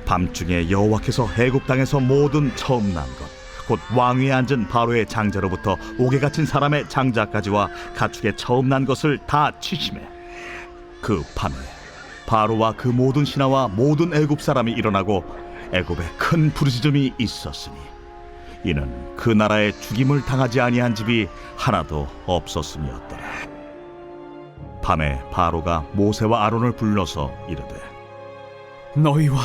밤중에 여호와께서 애굽 땅에서 모든 처음 난 것, 곧 왕위에 앉은 바로의 장자로부터 옥에 갇힌 사람의 장자까지와 가축의 처음 난 것을 다 치심해. 그 밤에 바로와 그 모든 신하와 모든 애굽 사람이 일어나고 애굽에 큰 부르짖음이 있었으니 이는 그 나라에 죽임을 당하지 아니한 집이 하나도 없었음이었더라. 밤에 바로가 모세와 아론을 불러서 이르되, 너희와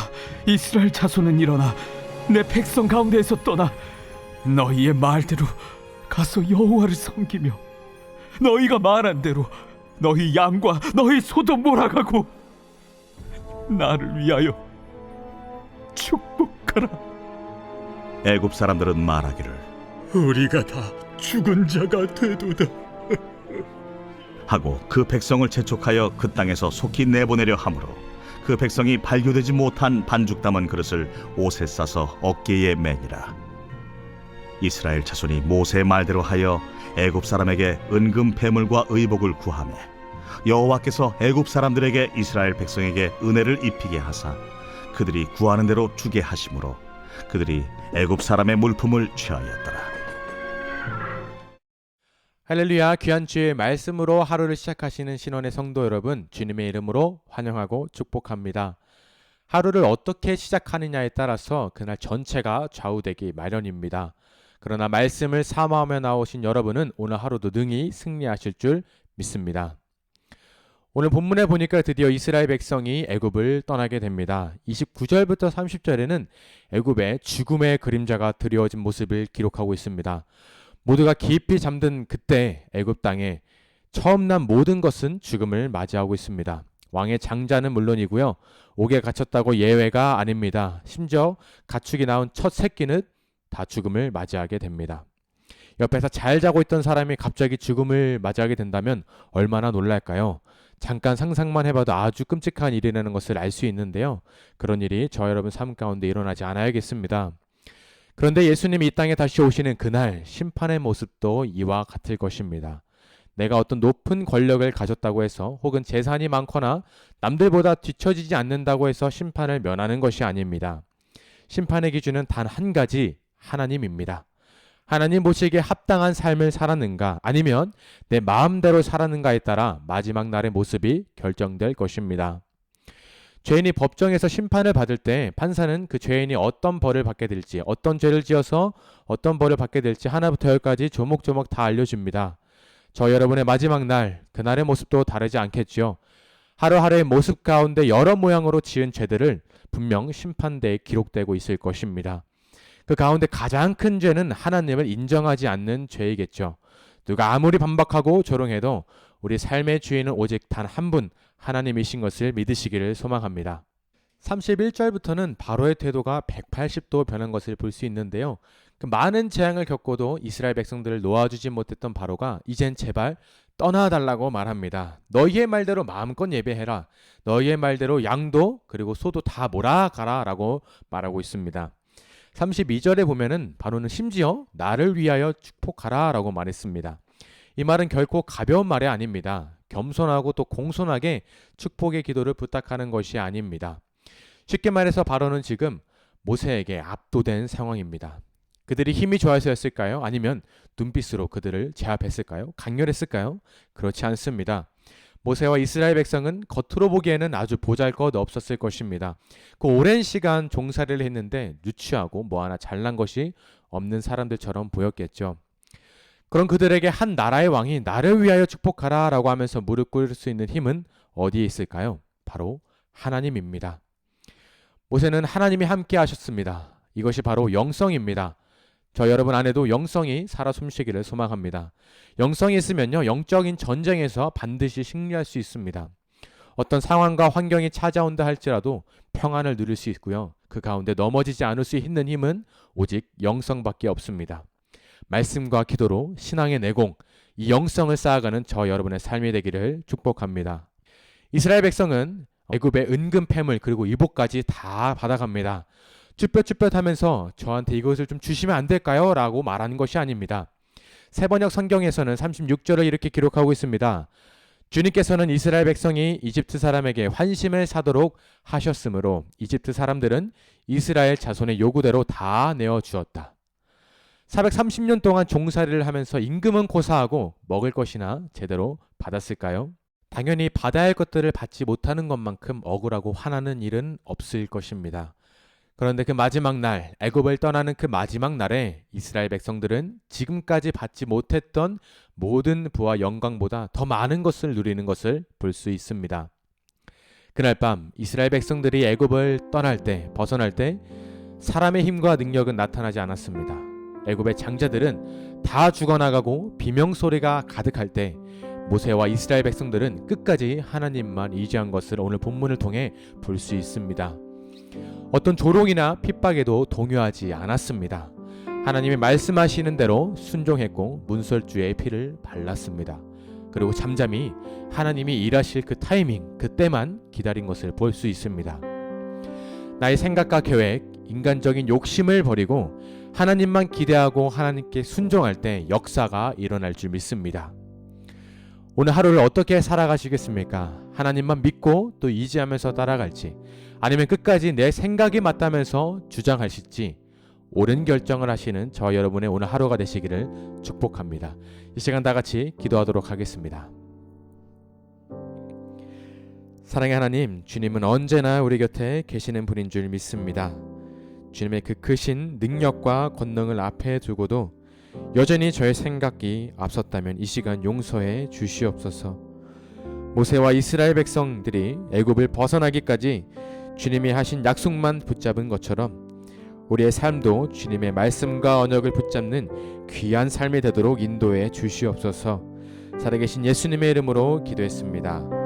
이스라엘 자손은 일어나 내 백성 가운데에서 떠나 너희의 말대로 가서 여호와를 섬기며 너희가 말한 대로 너희 양과 너희 소도 몰아가고 나를 위하여 축복하라. 애굽 사람들은 말하기를, 우리가 다 죽은 자가 되도다 하고 그 백성을 재촉하여 그 땅에서 속히 내보내려 하므로 그 백성이 발교되지 못한 반죽 담은 그릇을 옷에 싸서 어깨에 매니라. 이스라엘 자손이 모세의 말대로 하여 애굽 사람에게 은금 패물과 의복을 구하매 여호와께서 애굽 사람들에게 이스라엘 백성에게 은혜를 입히게 하사 그들이 구하는 대로 주게 하심으로 그들이 애굽 사람의 물품을 취하였더라. 할렐루야. 귀한 주의 말씀으로 하루를 시작하시는 신원의 성도 여러분, 주님의 이름으로 환영하고 축복합니다. 하루를 어떻게 시작하느냐에 따라서 그날 전체가 좌우되기 마련입니다. 그러나 말씀을 사모하며 나오신 여러분은 오늘 하루도 능히 승리하실 줄 믿습니다. 오늘 본문에 보니까 드디어 이스라엘 백성이 애굽을 떠나게 됩니다. 29절부터 30절에는 애굽의 죽음의 그림자가 드리워진 모습을 기록하고 있습니다. 모두가 깊이 잠든 그때 애굽 땅에 처음 난 모든 것은 죽음을 맞이하고 있습니다. 왕의 장자는 물론이고요, 옥에 갇혔다고 예외가 아닙니다. 심지어 가축이 낳은 첫 새끼는 다 죽음을 맞이하게 됩니다. 옆에서 잘 자고 있던 사람이 갑자기 죽음을 맞이하게 된다면 얼마나 놀랄까요? 잠깐 상상만 해봐도 아주 끔찍한 일이라는 것을 알 수 있는데요, 그런 일이 저 여러분 삶 가운데 일어나지 않아야겠습니다. 그런데 예수님이 이 땅에 다시 오시는 그날 심판의 모습도 이와 같을 것입니다. 내가 어떤 높은 권력을 가졌다고 해서 혹은 재산이 많거나 남들보다 뒤처지지 않는다고 해서 심판을 면하는 것이 아닙니다. 심판의 기준은 단 한 가지, 하나님입니다. 하나님 보시기에 합당한 삶을 살았는가 아니면 내 마음대로 살았는가에 따라 마지막 날의 모습이 결정될 것입니다. 죄인이 법정에서 심판을 받을 때 판사는 그 죄인이 어떤 벌을 받게 될지, 어떤 죄를 지어서 어떤 벌을 받게 될지 하나부터 열까지 조목조목 다 알려줍니다. 저 여러분의 마지막 날, 그날의 모습도 다르지 않겠죠. 하루하루의 모습 가운데 여러 모양으로 지은 죄들을 분명 심판대에 기록되고 있을 것입니다. 그 가운데 가장 큰 죄는 하나님을 인정하지 않는 죄이겠죠. 누가 아무리 반박하고 조롱해도 우리 삶의 주인은 오직 단 한 분, 하나님이신 것을 믿으시기를 소망합니다. 31절부터는 바로의 태도가 180도 변한 것을 볼 수 있는데요. 그 많은 재앙을 겪고도 이스라엘 백성들을 놓아주지 못했던 바로가 이젠 제발 떠나달라고 말합니다. 너희의 말대로 마음껏 예배해라. 너희의 말대로 양도 그리고 소도 다 몰아가라 라고 말하고 있습니다. 32절에 보면은 바로는 심지어 나를 위하여 축복하라 라고 말했습니다. 이 말은 결코 가벼운 말이 아닙니다. 겸손하고 또 공손하게 축복의 기도를 부탁하는 것이 아닙니다. 쉽게 말해서 바로는 지금 모세에게 압도된 상황입니다. 그들이 힘이 좋아서였을까요? 아니면 눈빛으로 그들을 제압했을까요? 강렬했을까요? 그렇지 않습니다. 모세와 이스라엘 백성은 겉으로 보기에는 아주 보잘것없었을 것입니다. 그 오랜 시간 종살이를 했는데 누추하고 뭐 하나 잘난 것이 없는 사람들처럼 보였겠죠. 그런 그들에게 한 나라의 왕이 나를 위하여 축복하라 라고 하면서 무릎 꿇을 수 있는 힘은 어디에 있을까요? 바로 하나님입니다. 모세는 하나님이 함께 하셨습니다. 이것이 바로 영성입니다. 저 여러분 안에도 영성이 살아 숨쉬기를 소망합니다. 영성이 있으면요, 영적인 전쟁에서 반드시 승리할 수 있습니다. 어떤 상황과 환경이 찾아온다 할지라도 평안을 누릴 수 있고요, 그 가운데 넘어지지 않을 수 있는 힘은 오직 영성밖에 없습니다. 말씀과 기도로 신앙의 내공, 이 영성을 쌓아가는 저 여러분의 삶이 되기를 축복합니다. 이스라엘 백성은 애굽의 은금 패물 그리고 이복까지 다 받아갑니다. 쭈뼛쭈뼛하면서 저한테 이것을 좀 주시면 안 될까요? 라고 말하는 것이 아닙니다. 세번역 성경에서는 36절을 이렇게 기록하고 있습니다. 주님께서는 이스라엘 백성이 이집트 사람에게 환심을 사도록 하셨으므로 이집트 사람들은 이스라엘 자손의 요구대로 다 내어주었다. 430년 동안 종살이를 하면서 임금은 고사하고 먹을 것이나 제대로 받았을까요? 당연히 받아야 할 것들을 받지 못하는 것만큼 억울하고 화나는 일은 없을 것입니다. 그런데 그 마지막 날, 애굽을 떠나는 그 마지막 날에 이스라엘 백성들은 지금까지 받지 못했던 모든 부와 영광보다 더 많은 것을 누리는 것을 볼 수 있습니다. 그날 밤 이스라엘 백성들이 애굽을 떠날 때, 벗어날 때 사람의 힘과 능력은 나타나지 않았습니다. 애굽의 장자들은 다 죽어나가고 비명소리가 가득할 때 모세와 이스라엘 백성들은 끝까지 하나님만 의지한 것을 오늘 본문을 통해 볼 수 있습니다. 어떤 조롱이나 핍박에도 동요하지 않았습니다. 하나님이 말씀하시는 대로 순종했고 문설주의 피를 발랐습니다. 그리고 잠잠히 하나님이 일하실 그 타이밍, 그때만 기다린 것을 볼 수 있습니다. 나의 생각과 계획, 인간적인 욕심을 버리고 하나님만 기대하고 하나님께 순종할 때 역사가 일어날 줄 믿습니다. 오늘 하루를 어떻게 살아가시겠습니까? 하나님만 믿고 또 의지하면서 따라갈지, 아니면 끝까지 내 생각이 맞다면서 주장하실지 옳은 결정을 하시는 저와 여러분의 오늘 하루가 되시기를 축복합니다. 이 시간 다 같이 기도하도록 하겠습니다. 사랑의 하나님, 주님은 언제나 우리 곁에 계시는 분인 줄 믿습니다. 주님의 그 크신 능력과 권능을 앞에 두고도 여전히 저의 생각이 앞섰다면 이 시간 용서해 주시옵소서. 모세와 이스라엘 백성들이 애굽을 벗어나기까지 주님이 하신 약속만 붙잡은 것처럼 우리의 삶도 주님의 말씀과 언약을 붙잡는 귀한 삶이 되도록 인도해 주시옵소서. 살아계신 예수님의 이름으로 기도했습니다.